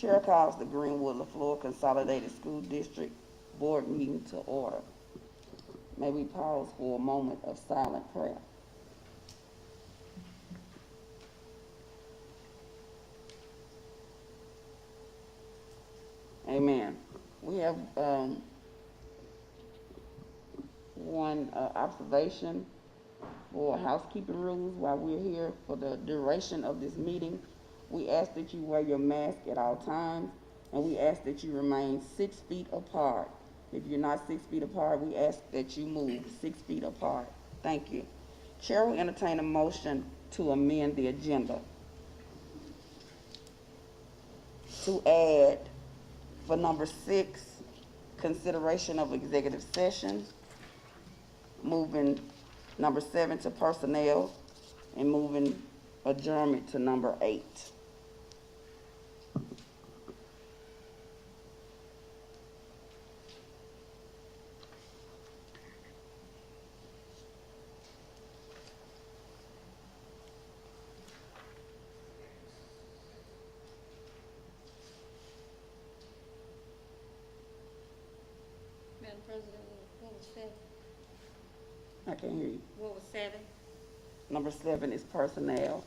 Chair calls the Greenwood Leflore Consolidated School District Board meeting to order. May we pause for a moment of silent prayer. Amen. We have one observation for housekeeping rules while we're here for the duration of this meeting. We ask that you wear your mask at all times, and we ask that you remain 6 feet apart. If you're not 6 feet apart, we ask that you move 6 feet apart. Thank you. Chair will entertain a motion to amend the agenda to add for number 6, consideration of executive session, moving number 7 to personnel, and moving adjournment to number 8. Madam President, what was 7? I can't hear you. What was 7? Number 7 is personnel,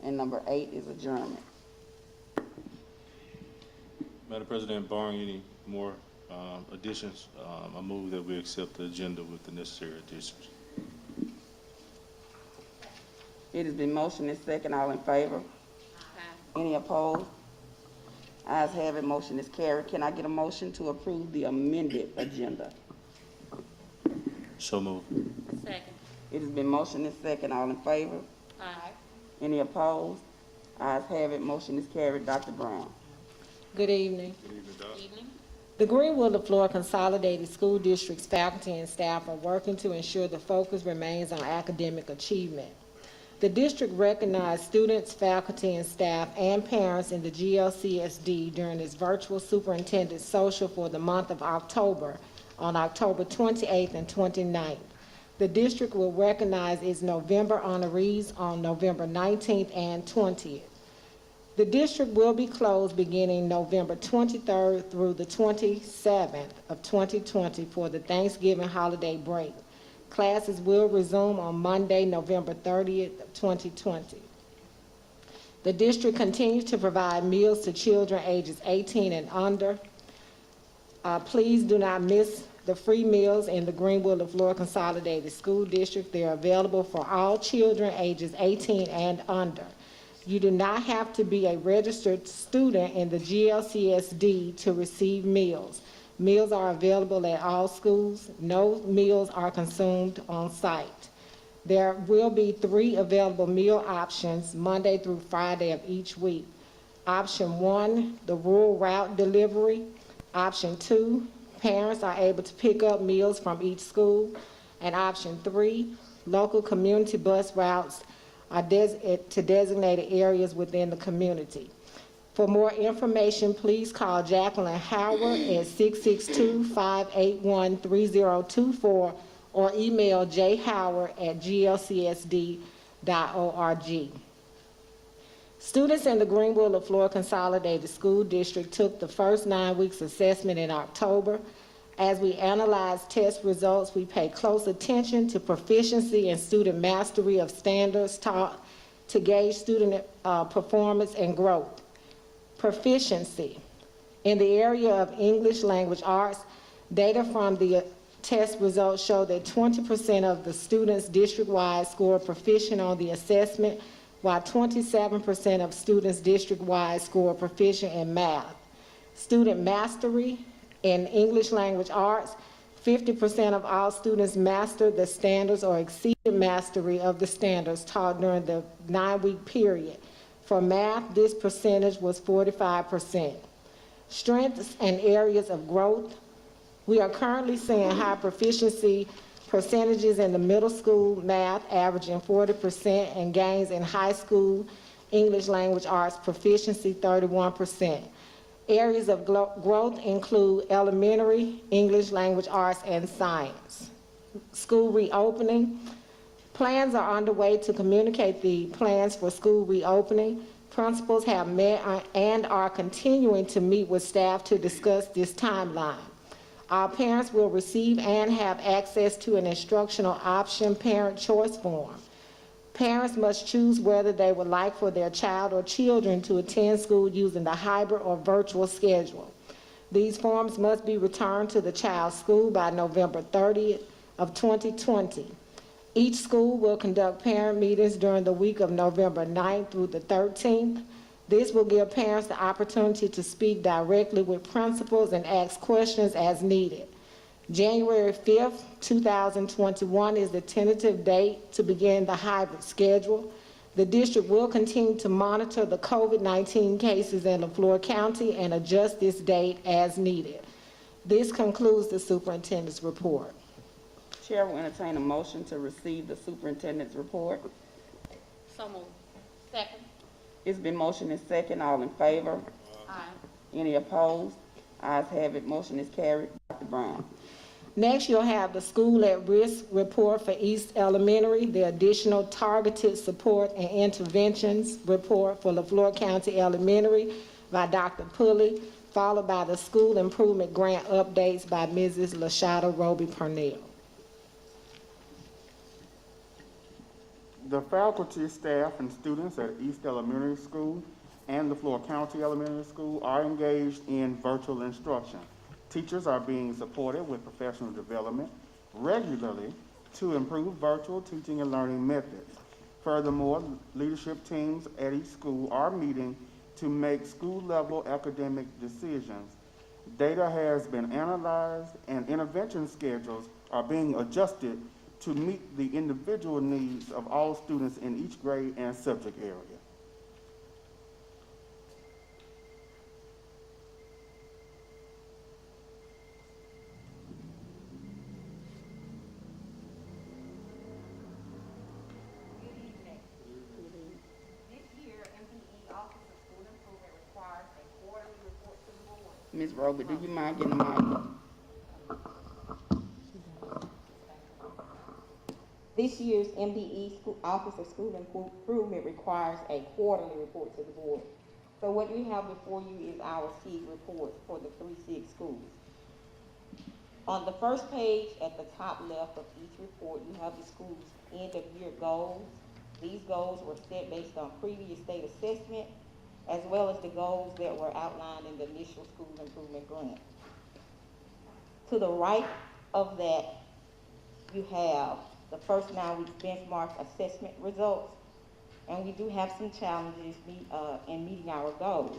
and number 8 is adjournment. Madam President, barring any more additions, I move that we accept the agenda with the necessary additions. It has been motioned and second. All in favor? Aye. Any opposed? Ayes have it. Motion is carried. Can I get a motion to approve the amended agenda? So moved. Second. It has been motioned and second. All in favor? Aye. Any opposed? Ayes have it. Motion is carried. Dr. Brown. Good evening. Good evening, Doc. Evening. The Greenwood Leflore Consolidated School District's faculty and staff are working to ensure the focus remains on academic achievement. The district recognized students, faculty, and staff, and parents in the GLCSD during its virtual superintendent social for the month of October on October 28th and 29th. The district will recognize its November honorees on November 19th and 20th. The district will be closed beginning November 23rd through the 27th of 2020 for the Thanksgiving holiday break. Classes will resume on Monday, November 30th of 2020. The district continues to provide meals to children ages 18 and under. Please do not miss the free meals in the Greenwood Leflore Consolidated School District. They are available for all children ages 18 and under. You do not have to be a registered student in the GLCSD to receive meals. Meals are available at all schools. No meals are consumed on site. There will be 3 available meal options Monday through Friday of each week. Option 1, the rural route delivery. Option 2, parents are able to pick up meals from each school. And option 3, local community bus routes are to designated areas within the community. For more information, please call Jacqueline Howard at 662-581-3024 or email jhoward@glcsd.org. Students in the Greenwood Leflore Consolidated School District took the first 9 weeks assessment in October. As we analyze test results, we pay close attention to proficiency and student mastery of standards taught to gauge student performance and growth. Proficiency. In the area of English language arts, data from the test results show that 20% of the students district-wide score proficient on the assessment, while 27% of students district-wide score proficient in math. Student mastery. In English language arts, 50% of all students mastered the standards or exceeded mastery of the standards taught during the 9-week period. For math, this percentage was 45%. Strengths and areas of growth. We are currently seeing high proficiency percentages in the middle school math, averaging 40%, and gains in high school English language arts proficiency, 31%. Areas of growth include elementary, English language arts, and science. School reopening. Plans are underway to communicate the plans for school reopening. Principals have met and are continuing to meet with staff to discuss this timeline. Our parents will receive and have access to an instructional option parent choice form. Parents must choose whether they would like for their child or children to attend school using the hybrid or virtual schedule. These forms must be returned to the child's school by November 30th of 2020. Each school will conduct parent meetings during the week of November 9th through the 13th. This will give parents the opportunity to speak directly with principals and ask questions as needed. January 5th, 2021 is the tentative date to begin the hybrid schedule. The district will continue to monitor the COVID-19 cases in Leflore County and adjust this date as needed. This concludes the superintendent's report. Chair will entertain a motion to receive the superintendent's report. So moved. Second. It's been motioned and second. All in favor? Aye. Any opposed? Ayes have it. Motion is carried. Dr. Brown. Next, you'll have the school at risk report for East Elementary, the additional targeted support and interventions report for Leflore County Elementary by Dr. Pulley, followed by the school improvement grant updates by Mrs. Lashada Roby Purnell. The faculty, staff, and students at East Elementary School and Leflore County Elementary School are engaged in virtual instruction. Teachers are being supported with professional development regularly to improve virtual teaching and learning methods. Furthermore, leadership teams at each school are meeting to make school-level academic decisions. Data has been analyzed and intervention schedules are being adjusted to meet the individual needs of all students in each grade and subject area. Ms. Roby, do you mind getting the mic? This year's MDE Office of School Improvement requires a quarterly report to the board. So what you have before you is our SIG report for the 3 SIG schools. On the first page at the top left of each report, you have the school's end of year goals. These goals were set based on previous state assessment, as well as the goals that were outlined in the initial school improvement grant. To the right of that, you have the first 9 weeks benchmark assessment results, and we do have some challenges in meeting our goals.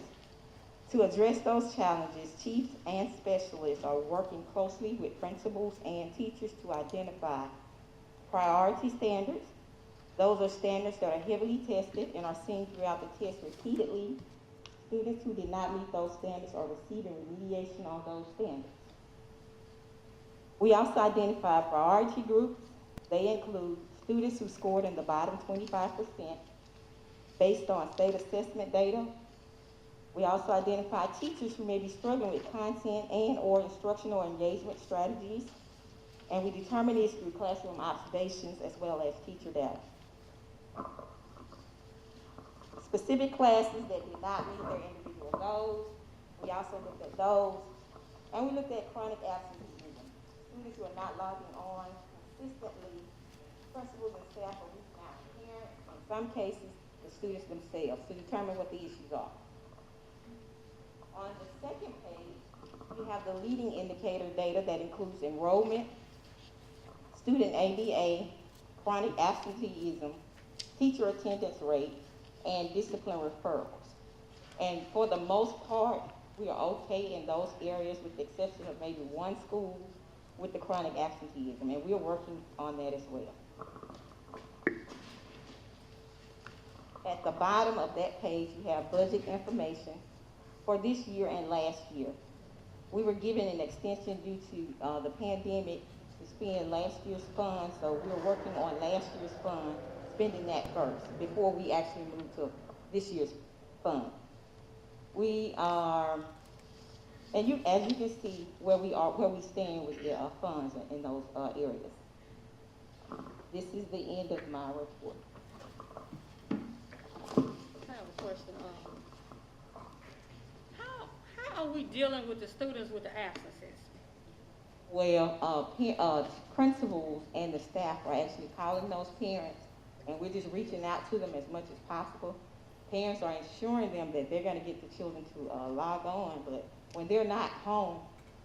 To address those challenges, chiefs and specialists are working closely with principals and teachers to identify priority standards. Those are standards that are heavily tested and are seen throughout the test repeatedly. Students who did not meet those standards are receiving remediation on those standards. We also identify priority groups. They include students who scored in the bottom 25% based on state assessment data. We also identify teachers who may be struggling with content and or instructional engagement strategies. And we determine this through classroom observations as well as teacher data. Specific classes that did not meet their individual goals, we also looked at those. And we looked at chronic absenteeism. Students who are not logging on consistently, principals and staff are reaching out to parents, in some cases, the students themselves, to determine what the issues are. On the second page, we have the leading indicator data that includes enrollment, student ABA, chronic absenteeism, teacher attendance rate, and discipline referrals. And for the most part, we are okay in those areas with the exception of maybe one school with the chronic absenteeism, and we're working on that as well. At the bottom of that page, you have budget information for this year and last year. We were given an extension due to the pandemic to spend last year's funds, so we're working on last year's fund, spending that first before we actually move to this year's fund. We are, and as you can see where we stand with the funds in those areas. This is the end of my report. That was question. How are we dealing with the students with the absences? Well, principals and the staff are actually calling those parents, and we're just reaching out to them as much as possible. Parents are assuring them that they're going to get the children to log on, but when they're not home,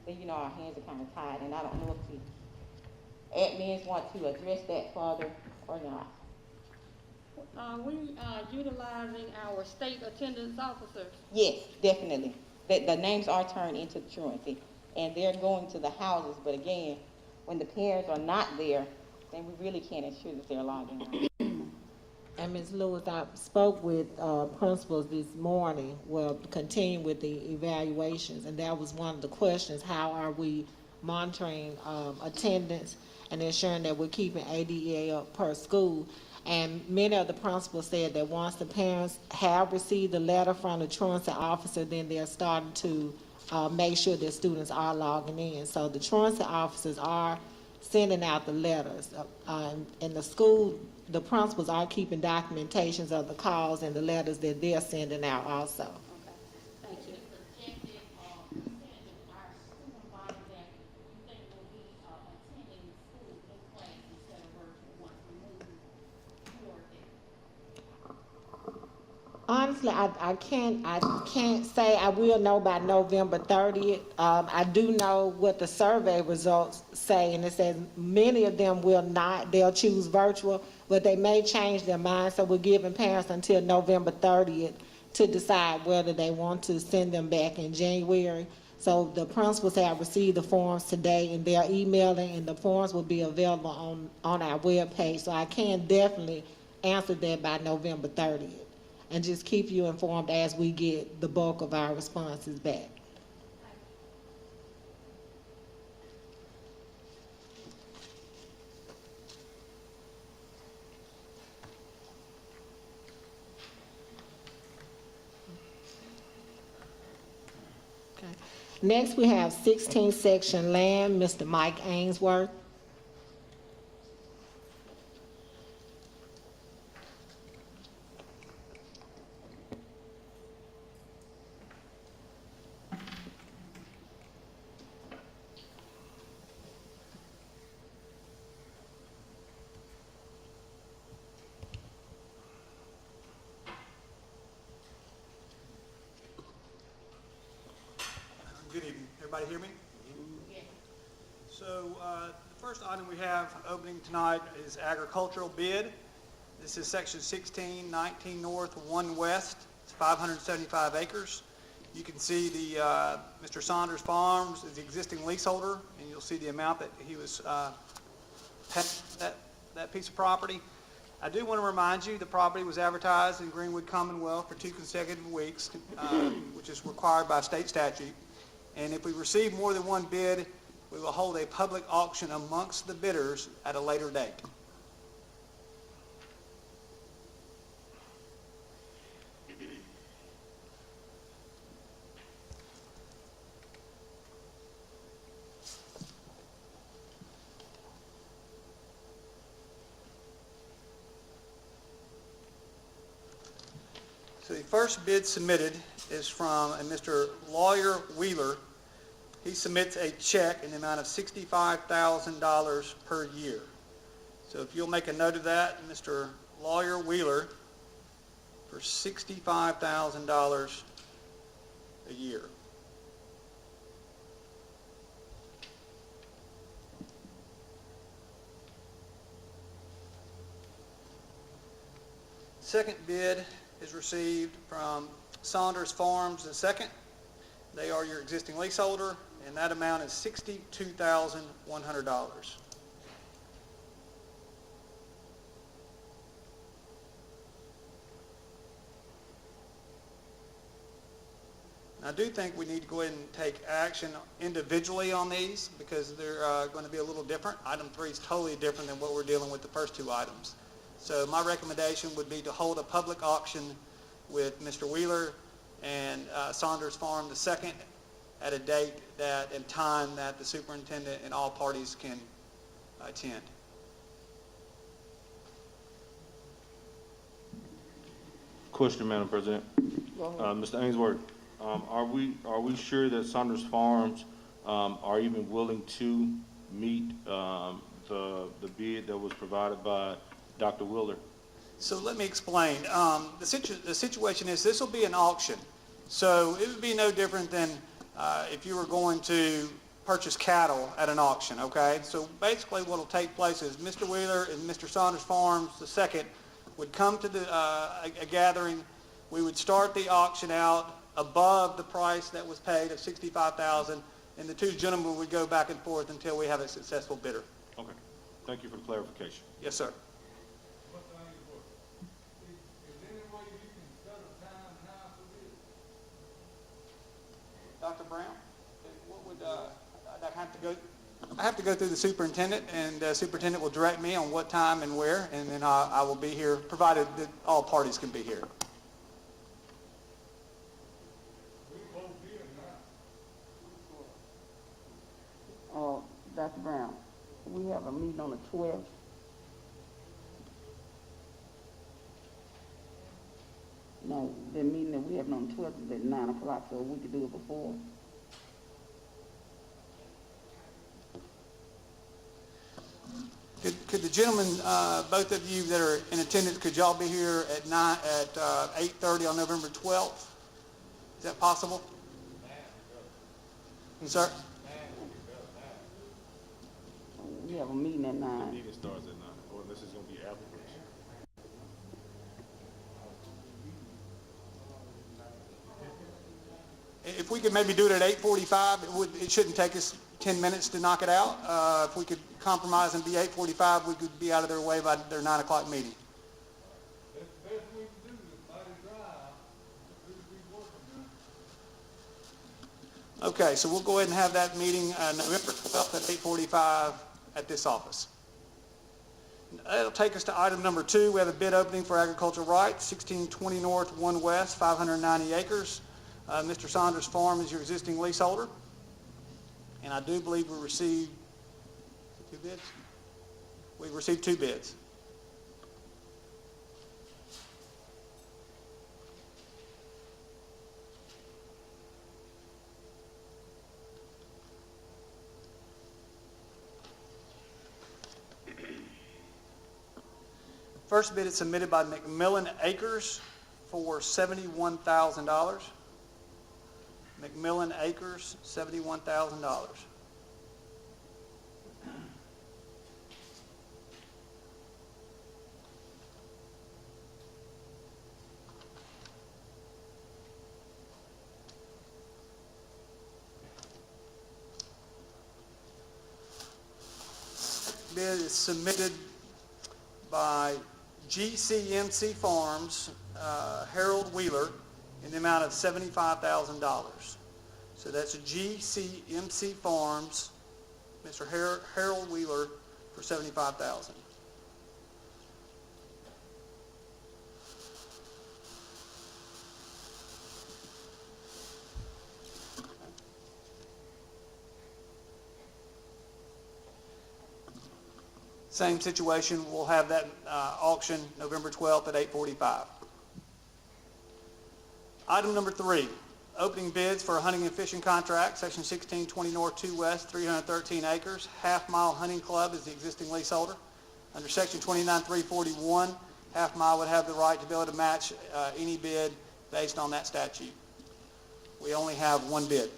then our hands are kind of tied, and I don't know if the admins want to address that further or not. We utilizing our state attendance officers. Yes, definitely. The names are turned into truancy, and they're going to the houses. But again, when the parents are not there, then we really can't ensure that they're logging on. And Ms. Lewis, I spoke with principals this morning, continuing with the evaluations, and that was one of the questions: how are we monitoring attendance and ensuring that we're keeping ADA up per school? And many of the principals said that once the parents have received the letter from the truancy officer, then they're starting to make sure that students are logging in. So the truancy officers are sending out the letters. In the school, the principals are keeping documentations of the calls and the letters that they're sending out also. Okay, thank you. Honestly, I can't say I will know by November 30th. I do know what the survey results say, and it says many of them will not. They'll choose virtual, but they may change their mind. So we're giving parents until November 30th to decide whether they want to send them back in January. So the principals have received the forms today, and they're emailing, and the forms will be available on our webpage. So I can definitely answer that by November 30th. And just keep you informed as we get the bulk of our responses back. Okay. Next, we have 16 section land, Mr. Mike Ainsworth. Good evening. Everybody hear me? Yes. So the first item we have opening tonight is agricultural bid. This is section 16, 19 north, 1 west. It's 575 acres. You can see the Mr. Saunders Farms is the existing leaseholder, and you'll see the amount that he was paying that piece of property. I do want to remind you the property was advertised in Greenwood Commonwealth for 2 consecutive weeks, which is required by state statute. And if we receive more than 1 bid, we will hold a public auction amongst the bidders at a later date. So the first bid submitted is from a Mr. Lawyer Wheeler. He submits a check in the amount of $65,000 per year. So if you'll make a note of that, Mr. Lawyer Wheeler, for $65,000 a year. Second bid is received from Saunders Farms II. They are your existing leaseholder, and that amount is $62,100. I do think we need to go ahead and take action individually on these because they're going to be a little different. Item 3 is totally different than what we're dealing with the first 2 items. So my recommendation would be to hold a public auction with Mr. Wheeler and Saunders Farm II at a date and time that the superintendent and all parties can attend. Question, Madam President. Go ahead. Mr. Ainsworth, are we sure that Saunders Farms are even willing to meet the bid that was provided by Dr. Wheeler? So let me explain. The situation is this will be an auction. So it would be no different than if you were going to purchase cattle at an auction, okay? So basically what will take place is Mr. Wheeler and Mr. Saunders Farms II would come to a gathering. We would start the auction out above the price that was paid of $65,000, and the two gentlemen would go back and forth until we have a successful bidder. Okay. Thank you for the clarification. Yes, sir. Dr. Brown, what would, I have to go through the superintendent, and the superintendent will direct me on what time and where, and then I will be here, provided that all parties can be here. Dr. Brown, we have a meeting on the 12th. No, the meeting that we have on the 12th is at 9 o'clock, so we could do it before. Could the gentlemen, both of you that are in attendance, could y'all be here at 8:30 on November 12th? Is that possible? Sir? We have a meeting at 9. The meeting starts at 9, or unless it's going to be afterwards. If we could maybe do it at 8:45, it shouldn't take us 10 minutes to knock it out. If we could compromise and be 8:45, we could be out of their way by their 9 o'clock meeting. Okay, so we'll go ahead and have that meeting November 12th at 8:45 at this office. That'll take us to item number 2. We have a bid opening for agricultural rights, 1620 North, 1 West, 590 acres. Mr. Saunders Farm is your existing leaseholder. And I do believe we received 2 bids? We received 2 bids. First bid is submitted by McMillan Acres for $71,000. McMillan Acres, $71,000. Bid is submitted by GCMC Farms, Harold Wheeler, in the amount of $75,000. So that's GCMC Farms, Mr. Harold Wheeler, for $75,000. Same situation, we'll have that auction November 12th at 8:45. Item number 3, opening bids for a hunting and fishing contract, section 1620 North, 2 West, 313 acres. Half Mile Hunting Club is the existing leaseholder. Under section 29341, Half Mile would have the right to be able to match any bid based on that statute. We only have 1 bid.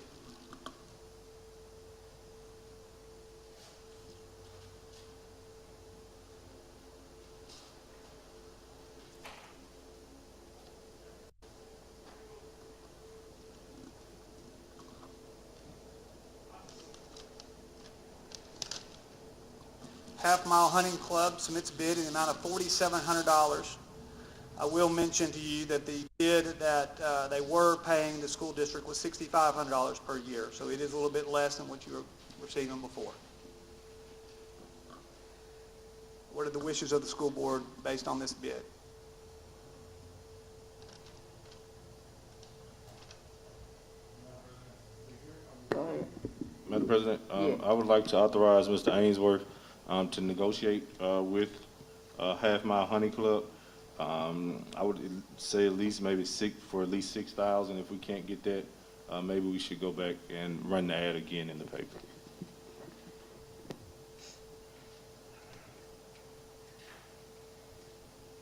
Half Mile Hunting Club submits a bid in the amount of $4,700. I will mention to you that the bid that they were paying the school district was $6,500 per year, so it is a little bit less than what you were receiving before. What are the wishes of the school board based on this bid? Go ahead. Madam President, Yes. I would like to authorize Mr. Ainsworth to negotiate with Half Mile Hunting Club I would say at least maybe for at least 6,000. If we can't get that, maybe we should go back and run the ad again in the paper.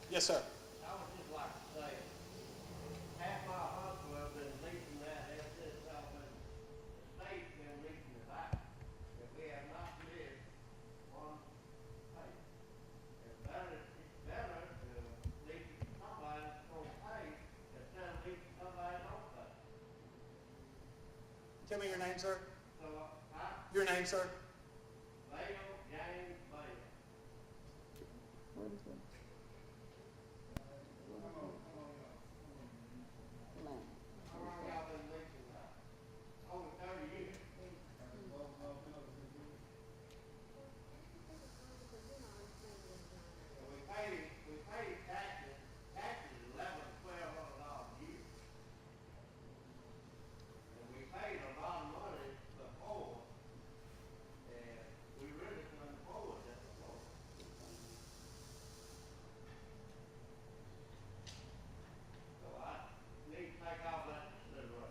Yes, sir. I would just like to say, half my husband have been leasing that asset out, and the state's been leasing it out. If we have not lived on pay. It's better to lease to somebody that's gonna pay instead of leasing somebody that don't pay. Tell me your name, sir. So, Your name, sir. Bail, James Bail. What is it? Land. How long y'all been leasing that? Over 30 years. And we pay taxes $1,100-$1,200 a year. And we paid a lot of money before, and we really couldn't afford that before. So I need to take all that consideration.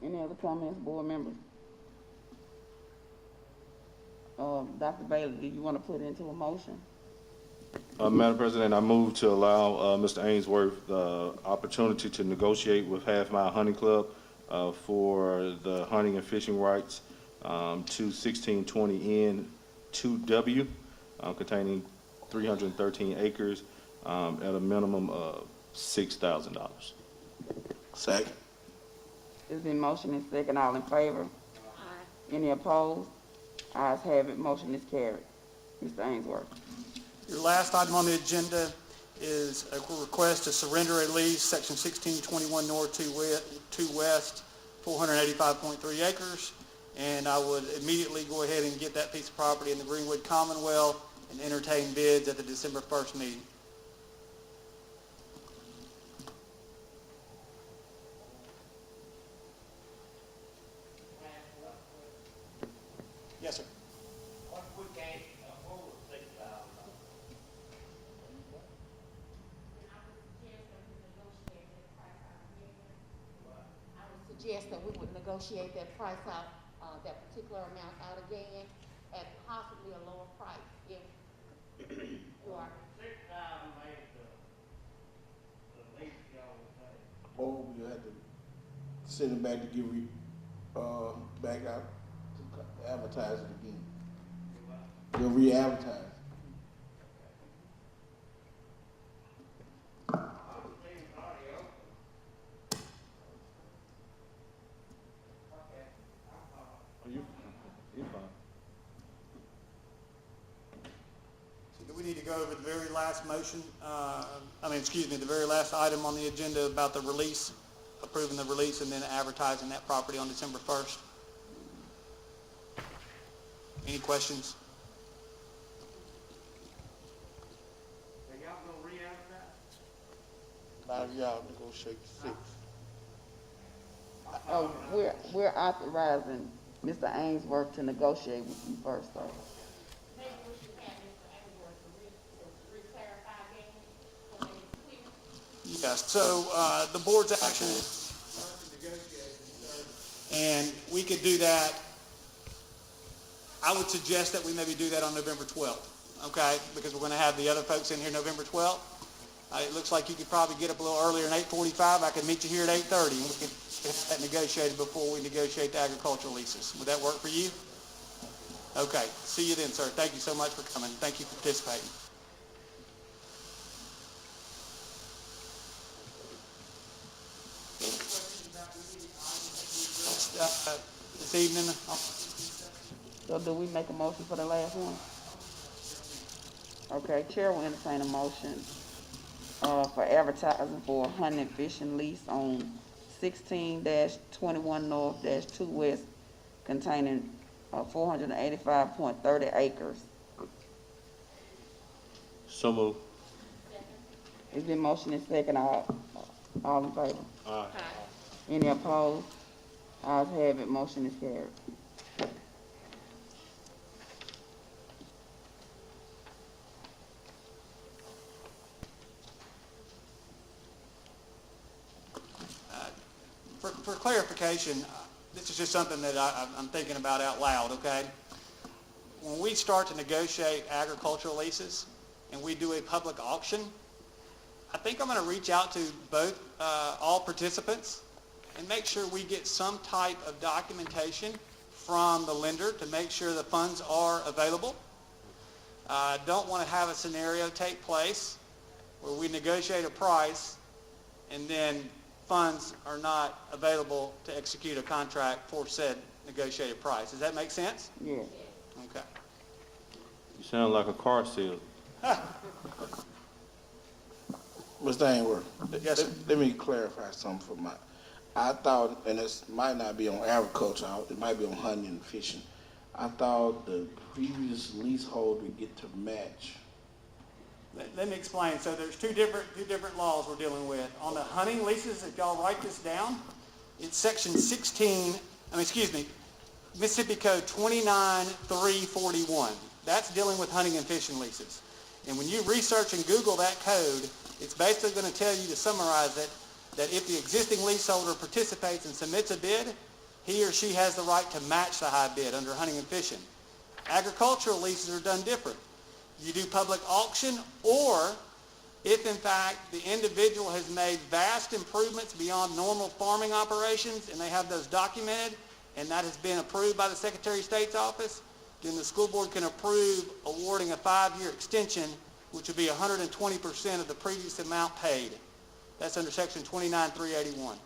Any other comments, board members? Dr. Bailey, do you want to put it into a motion? Madam President, I move to allow Mr. Ainsworth the opportunity to negotiate with Half Mile Hunting Club for the hunting and fishing rights to 1620N 2W containing 313 acres at a minimum of $6,000. Second. It's been motion and second, all in favor? Any opposed? Ayes have it, motion is carried. Mr. Ainsworth. Your last item on the agenda is a request to surrender a lease, section 1621 North 2 West, 485.3 acres. And I would immediately go ahead and get that piece of property in the Greenwood Commonwealth and entertain bids at the December 1st meeting. Yes, sir. What if we can't afford $6,000? I would suggest that we would negotiate that price out, that particular amount out again at possibly a lower price if you are. 6,000 made the lease y'all would pay. Or we have to send it back to get back out to advertise it again. They'll re-advertise. Everything's already open. Okay, I'm fine. You're fine. So do we need to go over the very last motion, the very last item on the agenda about the release, approving the release and then advertising that property on December 1st? Any questions? Are y'all gonna re-advertise? Now y'all negotiate 6. Oh, we're authorizing Mr. Ainsworth to negotiate with you first, though. Maybe we should have Mr. Ainsworth to re-clarify again, so that it's clear. Yes, so the board's action is, and we could do that. I would suggest that we maybe do that on November 12th, okay? Because we're going to have the other folks in here November 12th. It looks like you could probably get up a little earlier than 8:45. I could meet you here at 8:30, and we can get that negotiated before we negotiate the agricultural leases. Would that work for you? Okay, see you then, sir. Thank you so much for coming. Thank you for participating. This evening, So do we make a motion for the last one? Okay, Chair will entertain a motion, for advertising for a hunting and fishing lease on 16-21 North 2 West containing, 485.30 acres So moved. It's been motioned and second, all in favor? Aye. Any opposed? Ayes have it, motion is carried. For clarification, this is just something that I'm thinking about out loud, okay? When we start to negotiate agricultural leases and we do a public auction, I think I'm going to reach out to both, all participants and make sure we get some type of documentation from the lender to make sure the funds are available. I don't want to have a scenario take place where we negotiate a price and then funds are not available to execute a contract for said negotiated price. Does that make sense? Yes. Okay. You sound like a car salesman. Mr. Ainsworth, Yes, sir. let me clarify something for my, I thought, and this might not be on agriculture, it might be on hunting and fishing. I thought the previous leaseholder would get to match. Let me explain. So there's two different laws we're dealing with. On the hunting leases, if y'all write this down, it's section 16, Mississippi Code 29341. That's dealing with hunting and fishing leases. And when you research and Google that code, it's basically going to tell you, to summarize it, that if the existing leaseholder participates and submits a bid, he or she has the right to match the high bid under hunting and fishing. Agricultural leases are done different. You do public auction, or if in fact the individual has made vast improvements beyond normal farming operations and they have those documented and that has been approved by the Secretary of State's office, then the school board can approve awarding a 5-year extension, which would be 120% of the previous amount paid. That's under section 29381.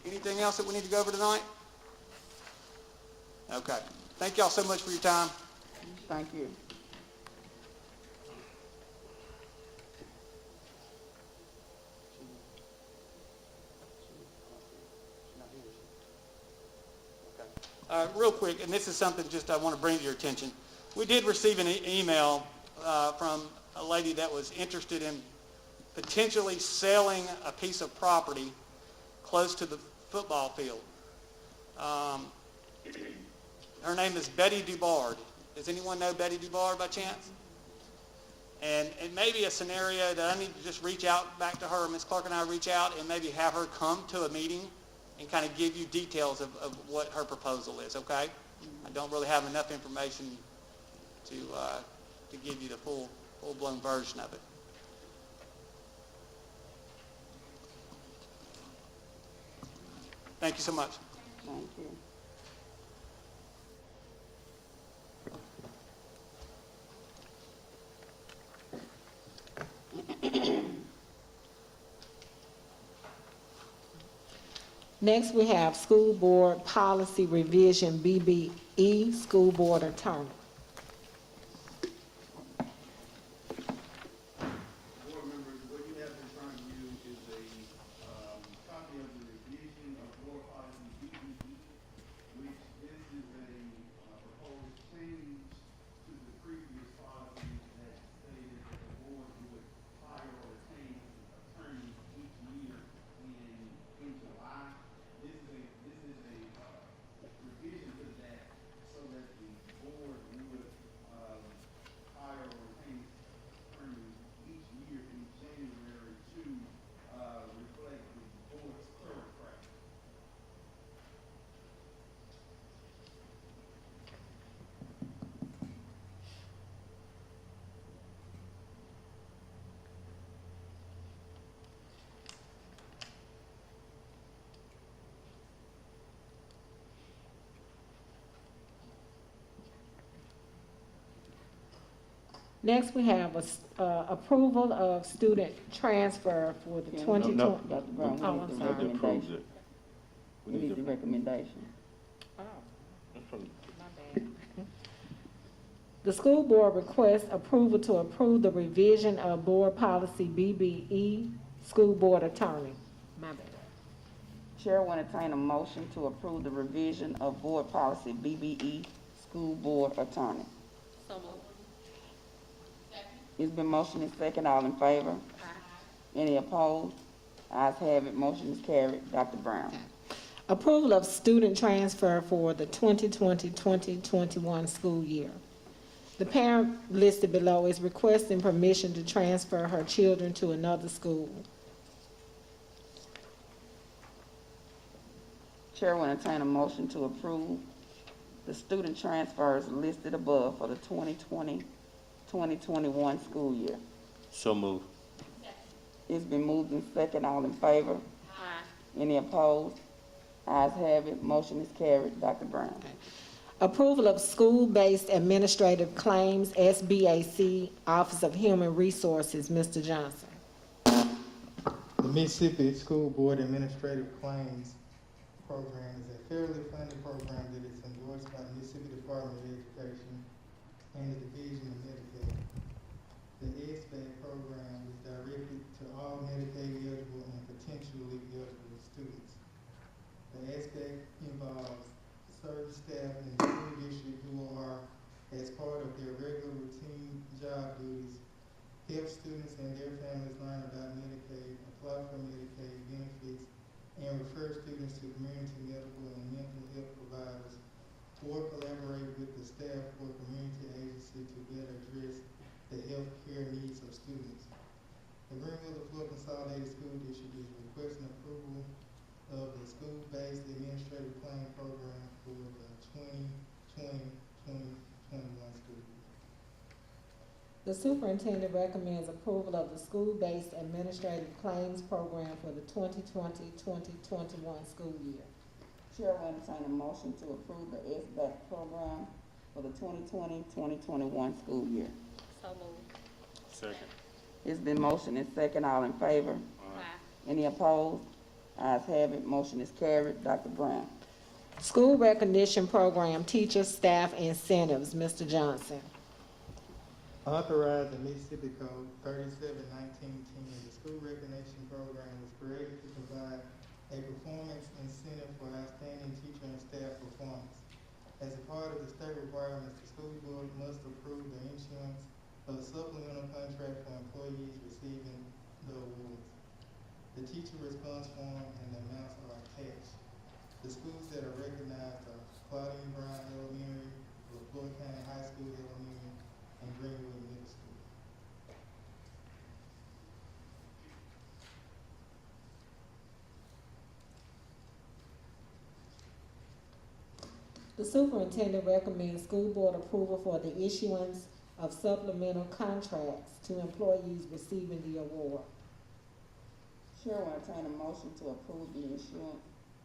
Anything else that we need to go over tonight? Okay. Thank y'all so much for your time. Thank you. Real quick, and this is something just I want to bring to your attention. We did receive an email from a lady that was interested in potentially selling a piece of property close to the football field. Her name is Betty Dubard. Does anyone know Betty Dubard by chance? And it may be a scenario that I need to just reach out back to her, Ms. Clark and I reach out and maybe have her come to a meeting and kind of give you details of what her proposal is, okay? I don't really have enough information to give you the full-blown version of it. Thank you so much. Thank you. Next, we have School Board Policy Revision, BBE, School Board Attorney. Board members, what you have in front of you is a copy of the revision of board policy BBE, which this is a proposed change to the previous policy that stated that the board would hire or retain attorneys each year in July. This is a revision to that so that the board would hire or retain attorneys each year in January to reflect the board's current practice. Next, we have approval of student transfer for the 2020. No. Dr. Brown, Oh, we I'm need the sorry. That approves recommendation. it. We need the recommendation. Oh, That's from- my bad. The school board requests approval to approve the revision of board policy BBE, School Board Attorney. My bad. Chair will entertain a motion to approve the revision of board policy BBE, school board attorney. So moved. It's been motioned and second. All in favor? Any opposed? Ayes have it. Motion is carried. Dr. Brown. Approval of student transfer for the 2020-2021 school year. The parent listed below is requesting permission to transfer her children to another school. Chair will entertain a motion to approve the student transfers listed above for the 2020-2021 school year. So move. It's been moved and second. All in favor? Any opposed? Ayes have it. Motion is carried. Dr. Brown. Approval of school-based administrative claims, SBAC, Office of Human Resources, Mr. Johnson. The Mississippi School Board Administrative Claims Program is a federally funded program that is endorsed by the Mississippi Department of Education and the Division of Medicaid. The SBAC program is directed to all Medicaid eligible and potentially eligible students. The SBAC involves certain staff in the school district who are, as part of their regular routine job duties, help students and their families learn about Medicaid, apply for Medicaid benefits, and refer students to community medical and mental health providers, or collaborate with the staff or community agency to better address the health care needs of students. The Greenwood Leflore Consolidated School District is requesting approval of the school-based administrative claim program for the 2020-2021 school year. The superintendent recommends approval of the school-based administrative claims program for the 2020-2021 school year. Chair will entertain a motion to approve the SBAC program for the 2020-2021 school year. So moved. Second. It's been motioned and second. All in favor? Any opposed? Ayes have it. Motion is carried. Dr. Brown. School recognition program, teacher, staff, incentives, Mr. Johnson. Authorized in Mississippi Code 371910, the school recognition program was created to provide a performance incentive for outstanding teacher and staff performance. As a part of the state requirements, the school board must approve the issuance of a supplemental contract for employees receiving the awards. The teacher response form and the amounts are attached. The schools that are recognized are Claudine Brown Elementary, Leflore County High School Elementary, and Greenwood Middle School. The superintendent recommends school board approval for the issuance of supplemental contracts to employees receiving the award. Chair will entertain a motion to approve the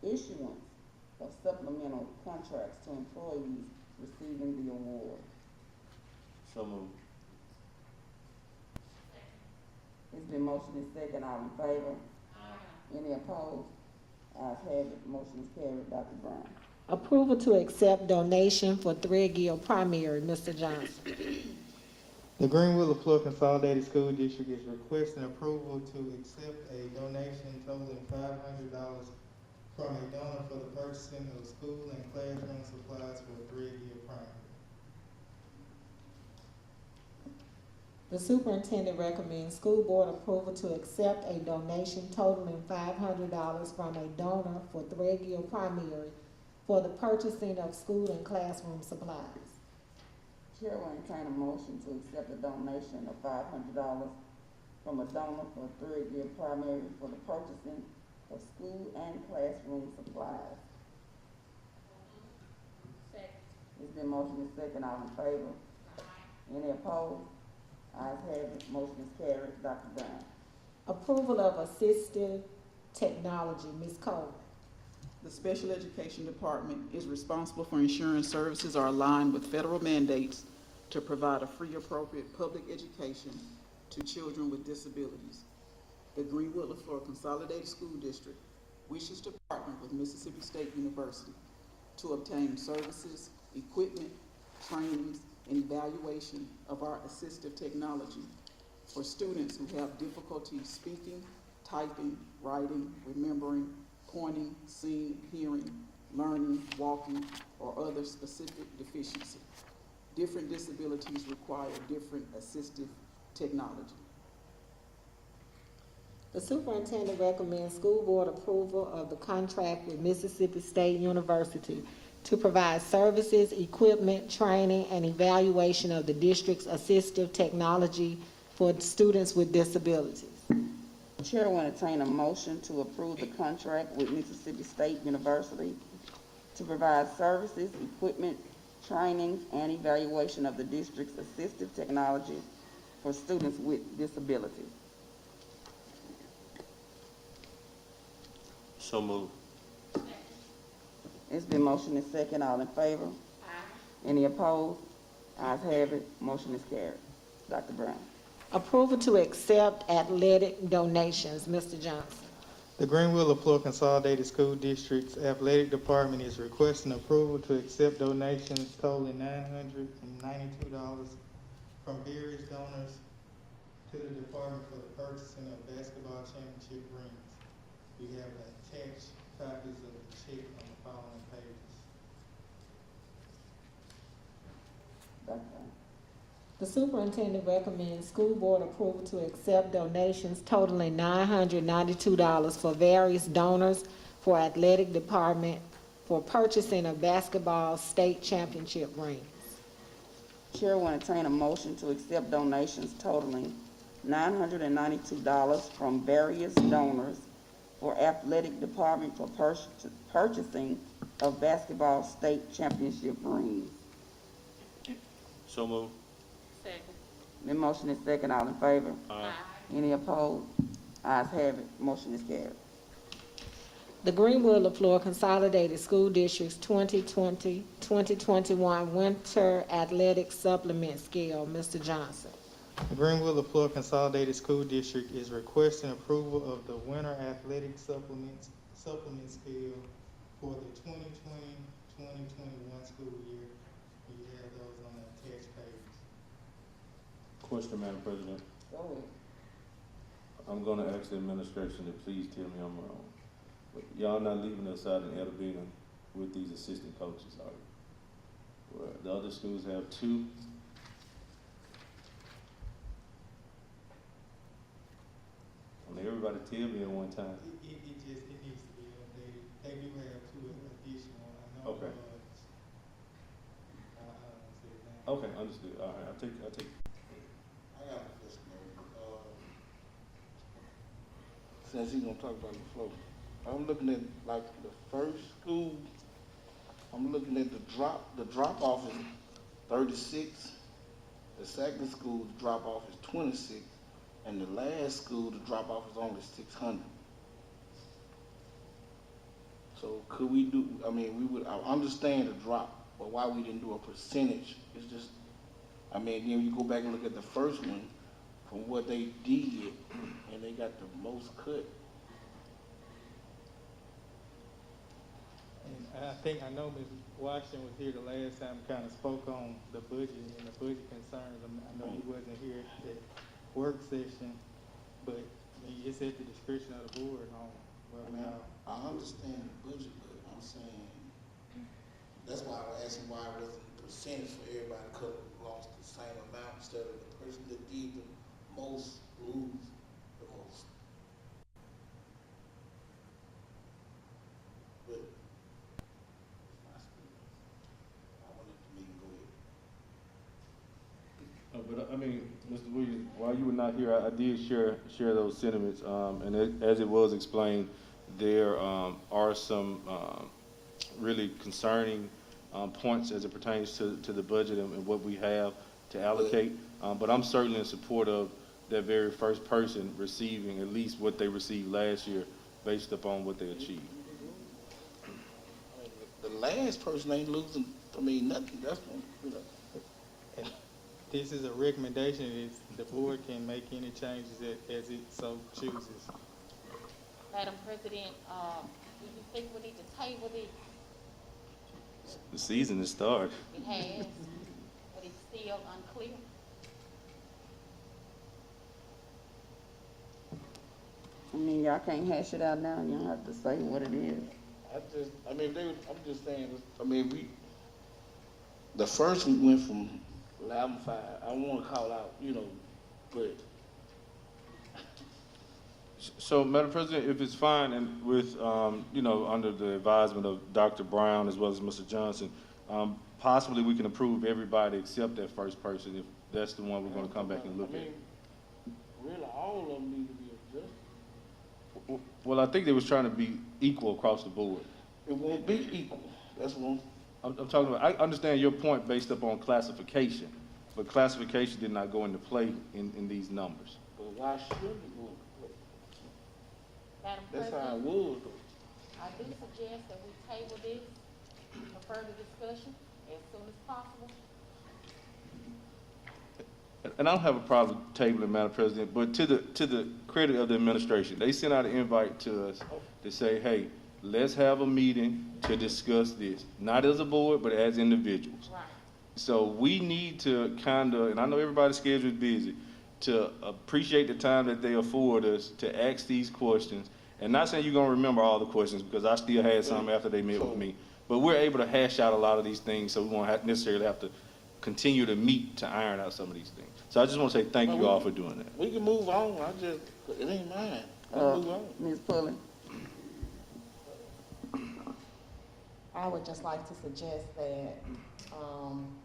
issuance of supplemental contracts to employees receiving the award. So move. It's been motioned and second. All in favor? Any opposed? Ayes have it. Motion is carried. Dr. Brown. Approval to accept donation for Threadgill Primary, Mr. Johnson. The Greenwood Leflore Consolidated School District is requesting approval to accept a donation totaling $500 from a donor for the purchasing of school and classroom supplies for Threadgill Primary. The superintendent recommends school board approval to accept a donation totaling $500 from a donor for Threadgill Primary for the purchasing of school and classroom supplies. Chair will entertain a motion to accept a donation of $500 from a donor for Threadgill Primary for the purchasing of school and classroom supplies. Second. It's been motioned and second. All in favor? Any opposed? Ayes have it. Motion is carried. Dr. Brown. Approval of assistive technology, Ms. Cole. The Special Education Department is responsible for ensuring services are aligned with federal mandates to provide a free, appropriate public education to children with disabilities. The Greenwood Leflore Consolidated School District wishes to partner with Mississippi State University to obtain services, equipment, trainings, and evaluation of our assistive technology for students who have difficulty speaking, typing, writing, remembering, pointing, seeing, hearing, learning, walking, or other specific deficiency. Different disabilities require different assistive technology. The superintendent recommends school board approval of the contract with Mississippi State University to provide services, equipment, training, and evaluation of the district's assistive technology for students with disabilities. Chair will entertain a motion to approve the contract with Mississippi State University to provide services, equipment, training, and evaluation of the district's assistive technology for students with disabilities. So moved. It's been motioned and second. All in favor? Any opposed? Ayes have it. Motion is carried. Dr. Brown. Approval to accept athletic donations. Mr. Johnson. The Greenwood Leflore Consolidated School District's Athletic Department is requesting approval to accept donations totaling $992 from various donors to the department for the purchasing of basketball championship rings. We have attached copies of the check on the following pages. Dr. The superintendent recommends school board approval to accept donations totaling $992 for various donors for athletic department for purchasing of basketball state championship rings. Chair will entertain a motion to accept donations totaling $992 from various donors for athletic department for purchasing of basketball state championship rings. So moved. Second. The motion is second. All in favor? Aye. Any opposed? Ayes have it. Motion is carried. The Greenwood Leflore Consolidated School District's 2020-2021 Winter Athletic Supplement Scale. Mr. Johnson. The Greenwood Leflore Consolidated School District is requesting approval of the Winter Athletic Supplement Scale for the 2020-2021 school year. You have those on the attached pages. Question, Madam President. Go ahead. I'm gonna ask the administration to please tell me I'm wrong. But y'all not leaving us out in Edabina with these assistant coaches, are you? Where the other schools have two. I mean, everybody tell me at one time. It needs to be updated. They do have two additional. I know. Okay. I don't want to say that. Okay, understood. All right, I'll take. I got a question. Since he's gonna talk about the flow, I'm looking at like the first school. I'm looking at the drop off is 36. The second school, the drop off is 26, and the last school, the drop off is only 600. So could we do? I mean, I understand the drop, but why we didn't do a percentage? It's just, I mean, then you go back and look at the first one, from what they did, and they got the most cut. And I know Ms. Washington was here the last time, kind of spoke on the budget and the budget concerns. I know he wasn't here at that work session, but I mean, it's at the discretion of the board on whether or not. I understand the budget, but I'm saying, that's why I was asking why it wasn't the percentage for everybody could have lost the same amount instead of the person that did the most lose the most. But I wanted the meeting to go ahead. But I mean, Mr. Williams, while you were not here, I did share those sentiments, and as it was explained, there are some really concerning points as it pertains to the budget and what we have to allocate. But I'm certainly in support of that very first person receiving at least what they received last year, based upon what they achieved. The last person ain't losing, I mean, nothing. That's what, you know. And this is a recommendation. The board can make any changes as it so chooses. Madam President, do you think we need to table this? The season has started. It has, but it's still unclear. I mean, y'all can't hash it out now, you don't have to say what it is. I'm just saying, the first we went from 11.5, I don't wanna call out, but So, Madam President, if it's fine and with, under the advisement of Dr. Brown as well as Mr. Johnson, possibly we can approve everybody except that first person, if that's the one we're gonna come back and look at. Really, all of them need to be adjusted. Well, I think they was trying to be equal across the board. It won't be equal, that's one. I'm talking about, I understand your point based upon classification, but classification did not go into play in these numbers. But why shouldn't it go into play? Madam That's how it President, was though. I do suggest that we table this for further discussion as soon as possible. And I don't have a problem tabling, Madam President, but to the credit of the administration, they sent out an invite to us to say, hey, let's have a meeting to discuss this, not as a board, but as individuals. Right. So we need to kind of, and I know everybody's schedule is busy, to appreciate the time that they afford us to ask these questions. And not saying you're gonna remember all the questions, because I still had some after they met with me, but we're able to hash out a lot of these things, so we won't necessarily have to continue to meet to iron out some of these things. So I just want to say thank you all for doing that. We can move on, it ain't mine. Let's move on. Ms. Pulley? I would just like to suggest that,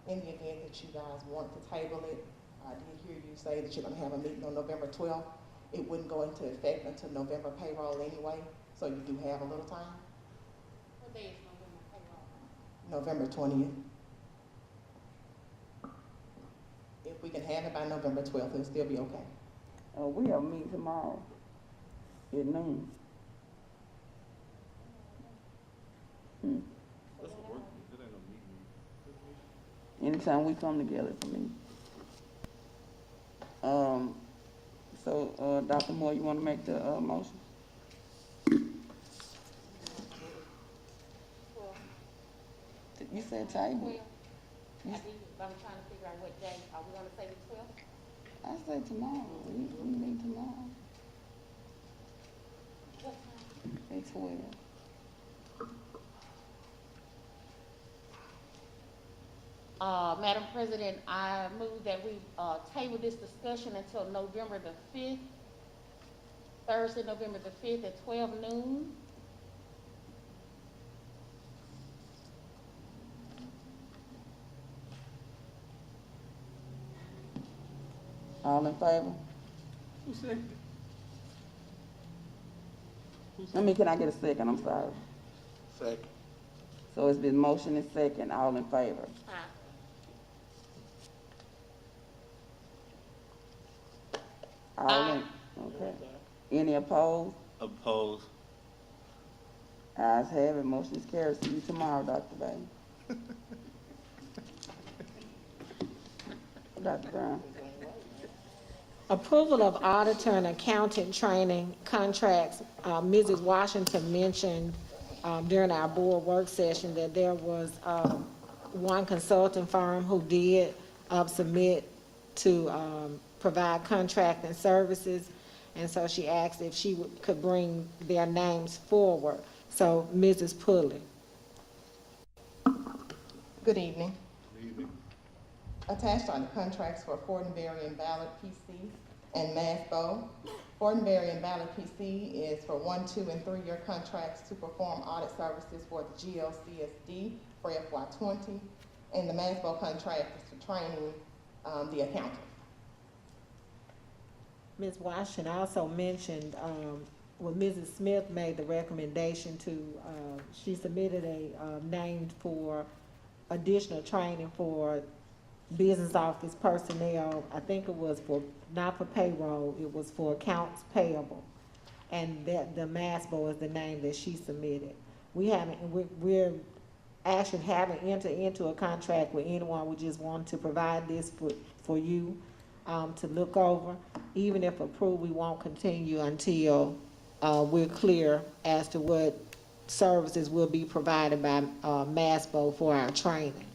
in the event that you guys want to table it, I did hear you say that you're gonna have a meeting on November 12th. It wouldn't go into effect until November payroll anyway, so you do have a little time, What day is November payroll? November 20th. If we can have it by November 12th, it'll still be okay. We have a meeting tomorrow at noon. Anytime we come together for me. Dr. Moore, you wanna make the, motion? You said table. Well, I did, but I'm trying to figure out what day. Are we gonna say the 12th? I said tomorrow, we meet tomorrow What time? at 12. Madam President, I move that we, table this discussion until November the 5th, Thursday, November the 5th at 12 noon. All in favor? Who said Can I get a second? I'm sorry. Second. So it's been motion and second, all in favor? Aye. All in, okay. Any opposed? Opposed? Ayes have it, motion is carried. See you tomorrow, Dr. Bay. Dr. Brown. Approval of auditor and accountant training contracts. Mrs. Washington mentioned during our board work session that there was one consulting firm who did submit to provide contracting services, and so she asked if she could bring their names forward. So, Mrs. Pulley. Good evening. Attached are the contracts for Fortenberry and Ballard PC and Masbo. Fortenberry and Ballard PC is for 1, 2, and 3-year contracts to perform audit services for the GLCSD for FY20, and the Masbo contract is for training the accountant. Ms. Washington also mentioned, when Mrs. Smith made the recommendation to, she submitted a name for additional training for business office personnel. I think it was for, not for payroll, it was for accounts payable. And that the MASBO is the name that she submitted. We haven't, we're actually haven't entered into a contract with anyone. We just want to provide this for you to look over. Even if approved, we won't continue until we're clear as to what services will be provided by MASBO for our training.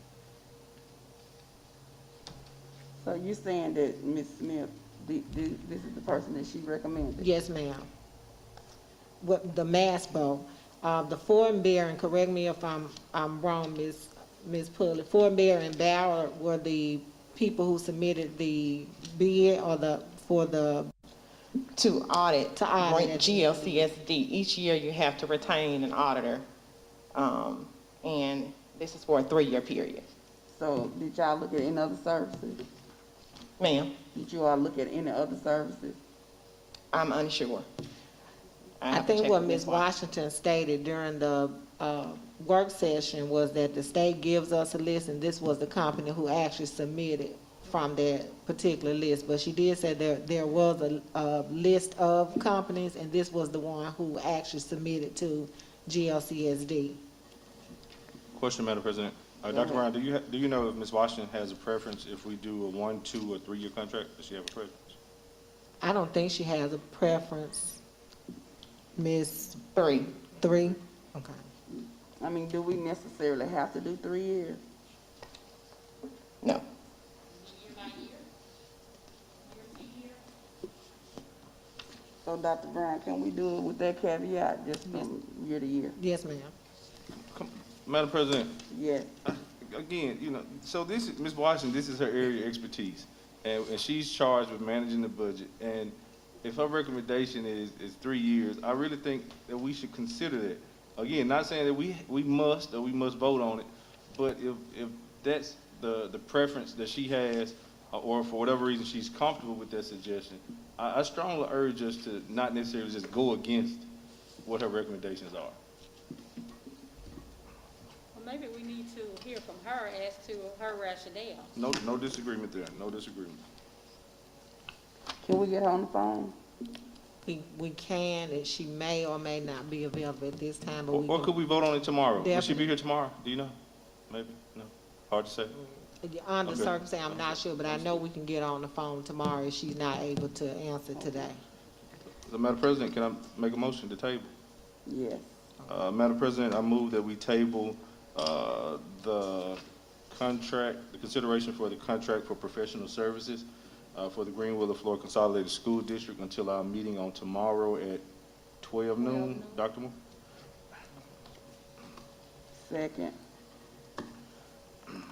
So you're saying that Ms. Smith, this is the person that she recommended? Yes, ma'am. what, the MASBO. The Fort Bear, and correct me if I'm wrong, Ms. Pulley, Fort Bear and Ballard were the people who submitted the bid for the To audit, To audit it. GLCSD, each year you have to retain an auditor, and this is for a 3-year period. So did y'all look at any other services? Ma'am, Did you all look at any other services? I'm unsure. I have to think check what with Ms. Washington stated during the work session was that the state gives us a list, and this was the company who actually submitted from that particular list. But she did say there was a list of companies, and this was the one who actually submitted to GLCSD. Question, Madam President. Go Dr. ahead. Brown, do you know if Ms. Washington has a preference if we do a 1, 2, or 3-year contract? Does she have a preference? I don't think she has a preference. Ms. 3. 3? Okay. I mean, do we necessarily have to do 3 years? No. Year by year? Year to year? So Dr. Brown, can we do it with that caveat, just from year to year? Yes, ma'am. Madam President, Yes. again, so this is, Ms. Washington, this is her area of expertise, and she's charged with managing the budget. And if her recommendation is 3 years, I really think that we should consider that. Again, not saying that we must vote on it, but if that's the preference that she has, or for whatever reason she's comfortable with that suggestion, I strongly urge us to not necessarily just go against what her recommendations are. Well, maybe we need to hear from her as to her rationale. No disagreement there, no disagreement. Can we get her on the phone? We can, and she may or may not be available at this time, but Or could we vote on it tomorrow? Will she Definitely. be here tomorrow? Do you know? Maybe? No? Hard to say? under Okay. circumstance, I'm not sure, but I know we can get on the phone tomorrow if she's not able to answer today. So, Madam President, can I make a motion to table? Yes. Madam President, I move that we table the contract, the consideration for the contract for professional services for the Greenwood Leflore Consolidated School District until our meeting on tomorrow at 12 noon. Dr. Moore? Second.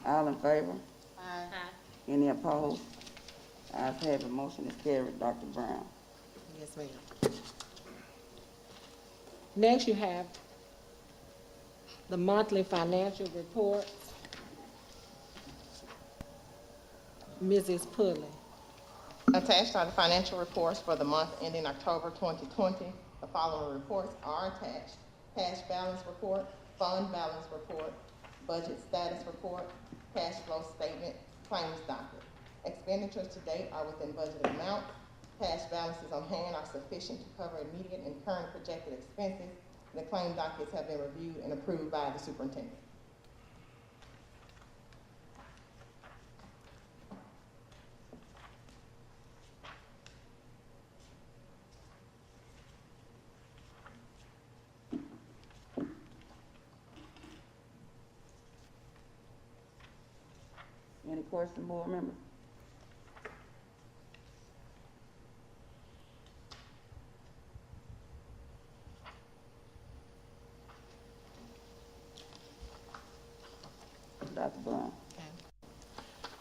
All in favor? Aye. Any opposed? Ayes have it, motion is carried. Dr. Brown. Yes, ma'am. Next, you have the monthly financial reports. Mrs. Pulley. Attached are the financial reports for the month ending October 2020. The following reports are attached: cash balance report, fund balance report, budget status report, cash flow statement, claims docket. Expenditures to date are within budgeted amount. Cash balances on hand are sufficient to cover immediate and current projected expenses. The claim dockets have been reviewed and approved by the superintendent. Any questions, board members? Dr. Brown.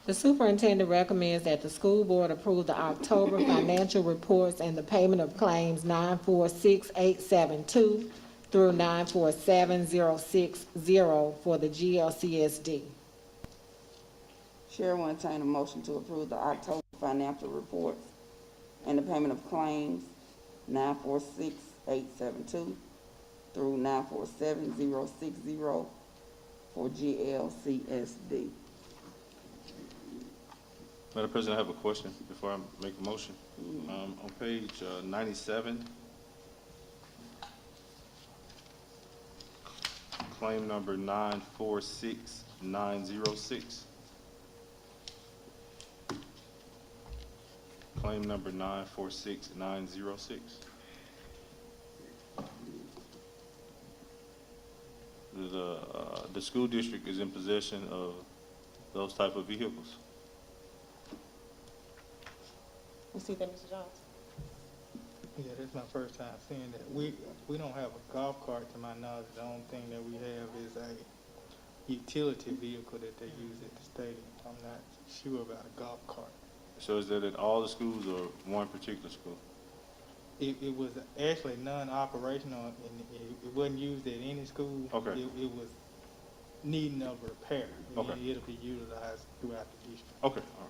The superintendent recommends that the school board approve the October financial reports and the payment of claims 946872 through 947060 for the GLCSD. Chair will entertain a motion to approve the October financial reports and the payment of claims 946872 through 947060 for GLCSD. Madam President, I have a question before I make a motion. On page 97, claim number 946906. Claim number 946906. The school district is in possession of those type of vehicles. You see that, Mr. Jones? Yeah, that's my first time seeing that. We don't have a golf cart to my knowledge. The only thing that we have is a utility vehicle that they use at the stadium. I'm not sure about a golf cart. So is that at all the schools or one particular school? It was actually non-operational and it wasn't used at any school. Okay. It was needing of repair. Okay. And it'll be utilized throughout the district. Okay, all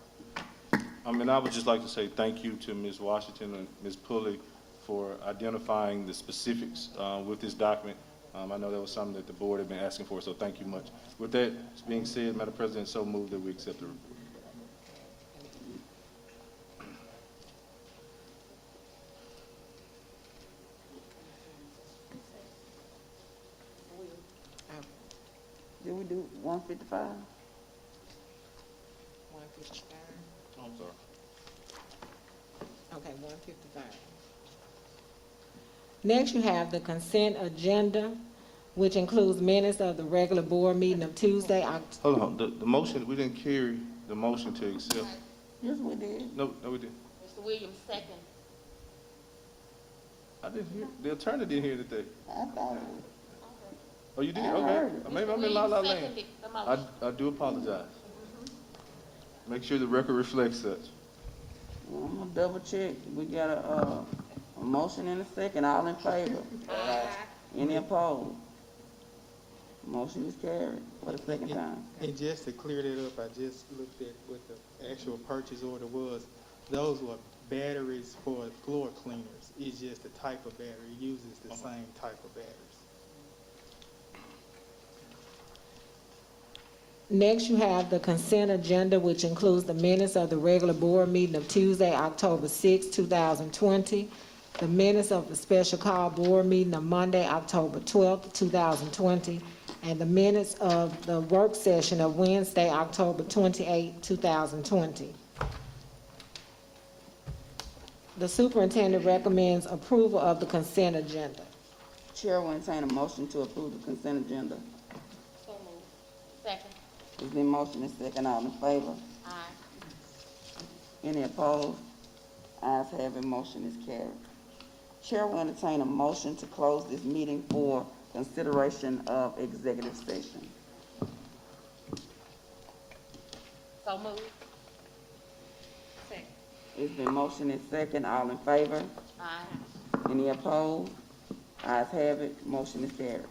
right. And I would just like to say thank you to Ms. Washington and Ms. Pulley for identifying the specifics with this document. I know that was something that the board had been asking for, so thank you much. With that being said, Madam President, so moved that we accept the report. Did we do 155? 155. I'm sorry. Okay, 155. Next, you have the consent agenda, which includes minutes of the regular board meeting of Tuesday, Hold on, the motion, we didn't carry the motion to accept. Yes, we did. No, we didn't. Mr. Williams, second. I didn't hear, the attorney didn't hear anything. I thought it was. Oh, you did? I Okay. heard it. Maybe Mr. I'm in La La Williams Land. seconded the motion. I do apologize. Make sure the record reflects such. Well, I'm gonna double check. We got a motion and a second. All in favor? Any opposed? Motion is carried for the second time. And just to clear that up, I just looked at what the actual purchase order was. Those were batteries for floor cleaners. It's just the type of battery. It uses the same type of batteries. Next, you have the consent agenda, which includes the minutes of the regular board meeting of Tuesday, October 6, 2020, the minutes of the special call board meeting of Monday, October 12, 2020, and the minutes of the work session of Wednesday, October 28, 2020. The superintendent recommends approval of the consent agenda. Chair will entertain a motion to approve the consent agenda. So moved. Second. Is there motion and second? All in favor? Aye. Any opposed? Ayes have it, motion is carried. Chair will entertain a motion to close this meeting for consideration of executive session. So moved. Second. It's been motion and second. All in favor? Aye. Any opposed? Ayes have it, motion is carried.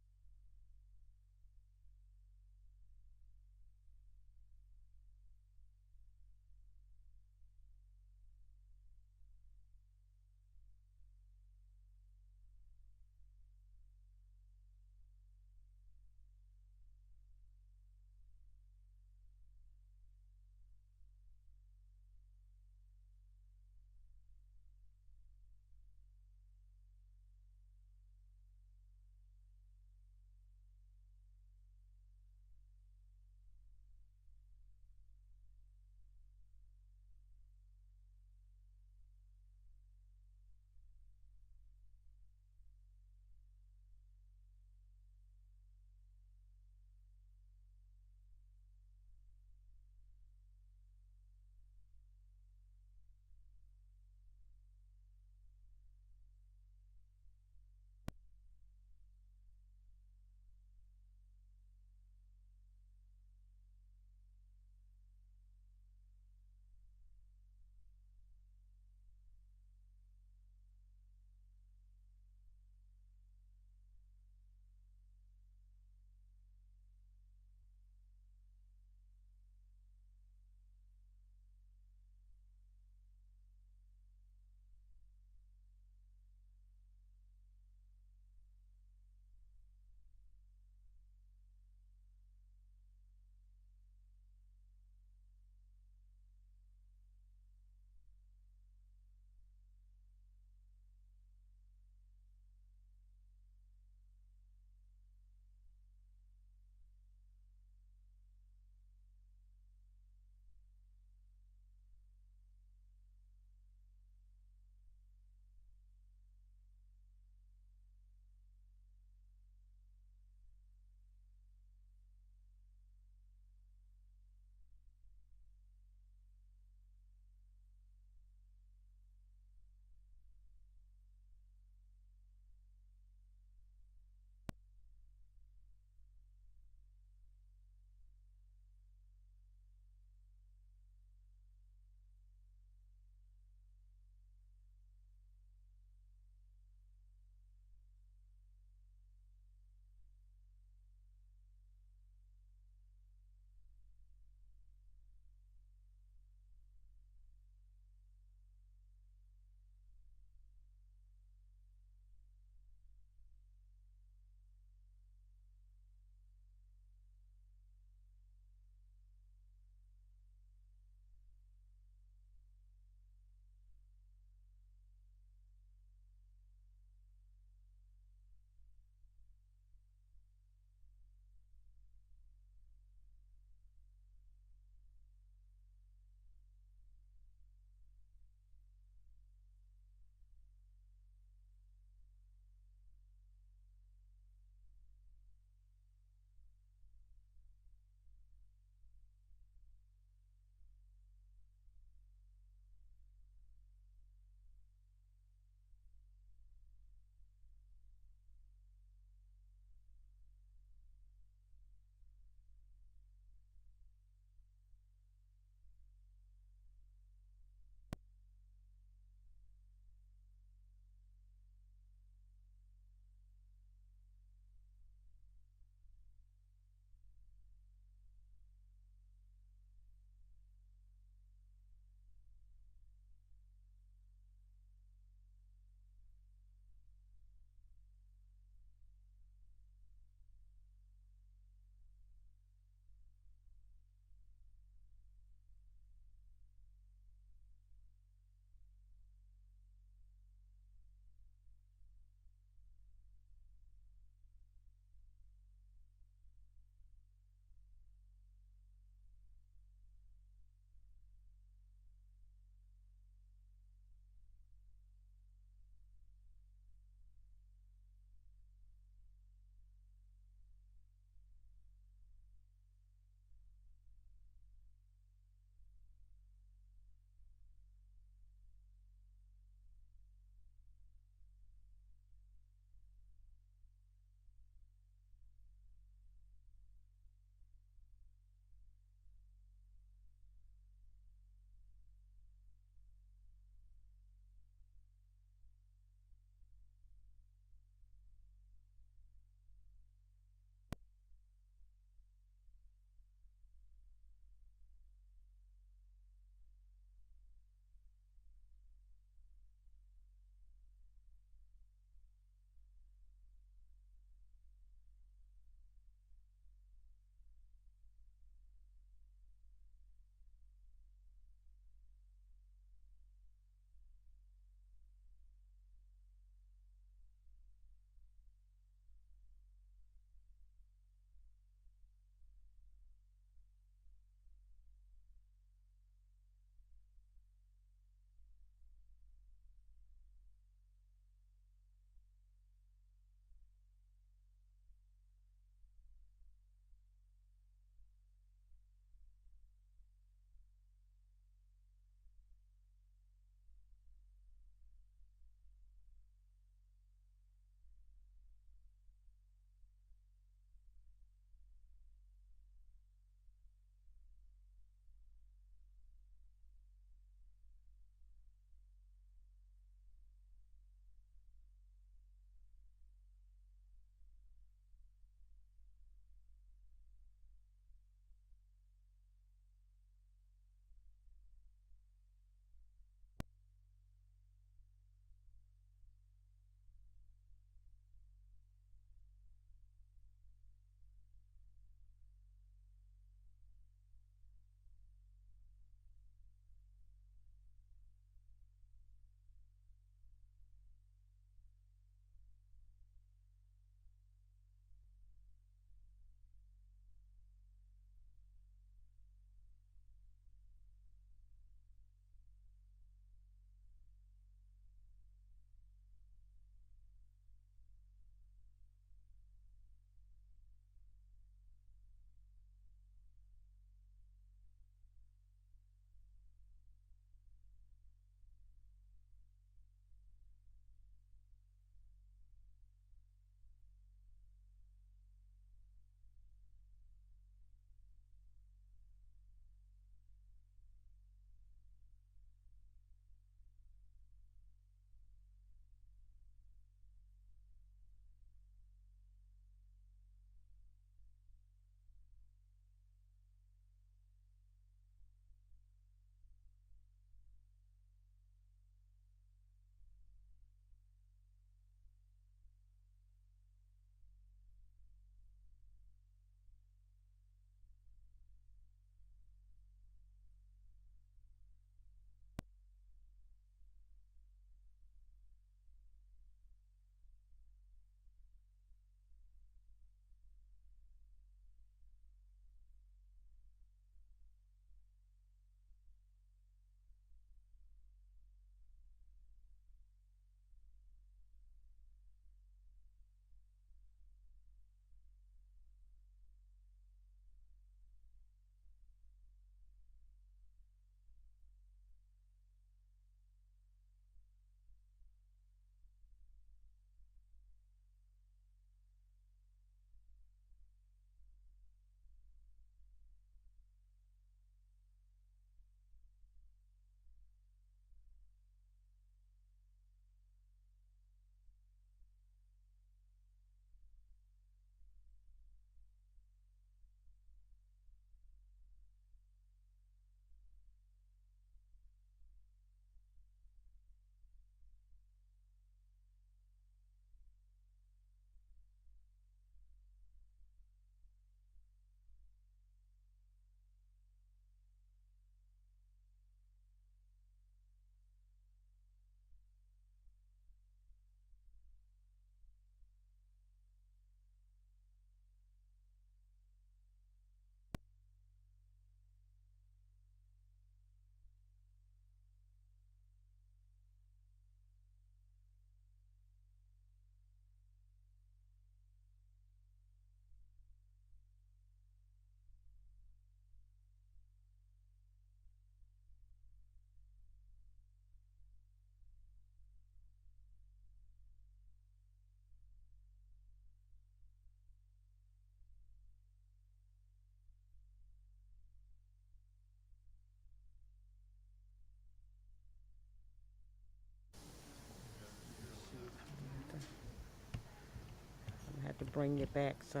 to bring it back, so.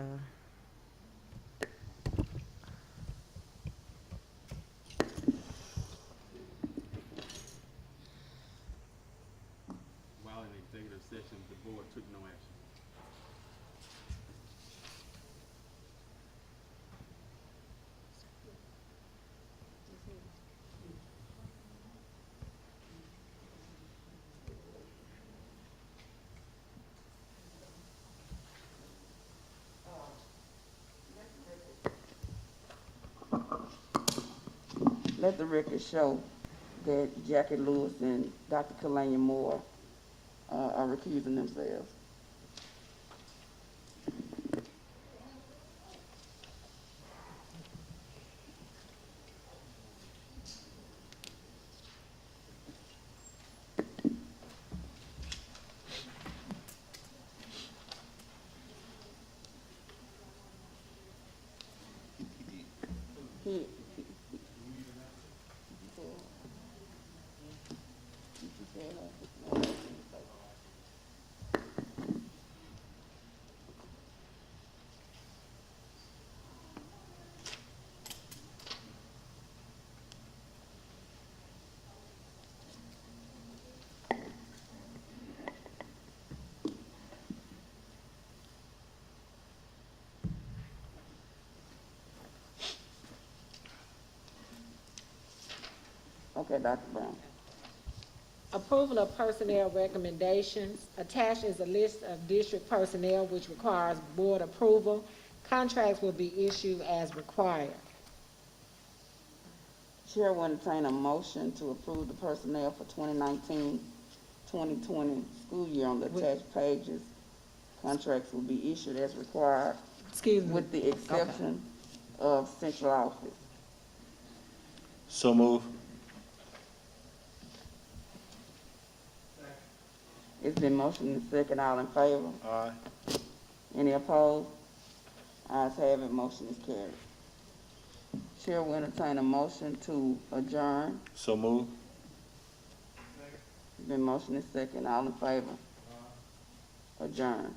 While in executive session, the board took no action. Let the record show that Jackie Lewis and Dr. Kalanya Moore are recusing themselves. He Okay, Dr. Brown. Approval of personnel recommendations. Attached is a list of district personnel which requires board approval. Contracts will be issued as required. Chair will entertain a motion to approve the personnel for 2019-2020 school year on the attached pages. Contracts will be issued as required, Excuse me. with the exception of central office. So move. It's been motioned and second. All in favor? Aye. Any opposed? Ayes have it, motion is carried. Chair will entertain a motion to adjourn. So move. It's been motioned and second. All in favor? Adjourn.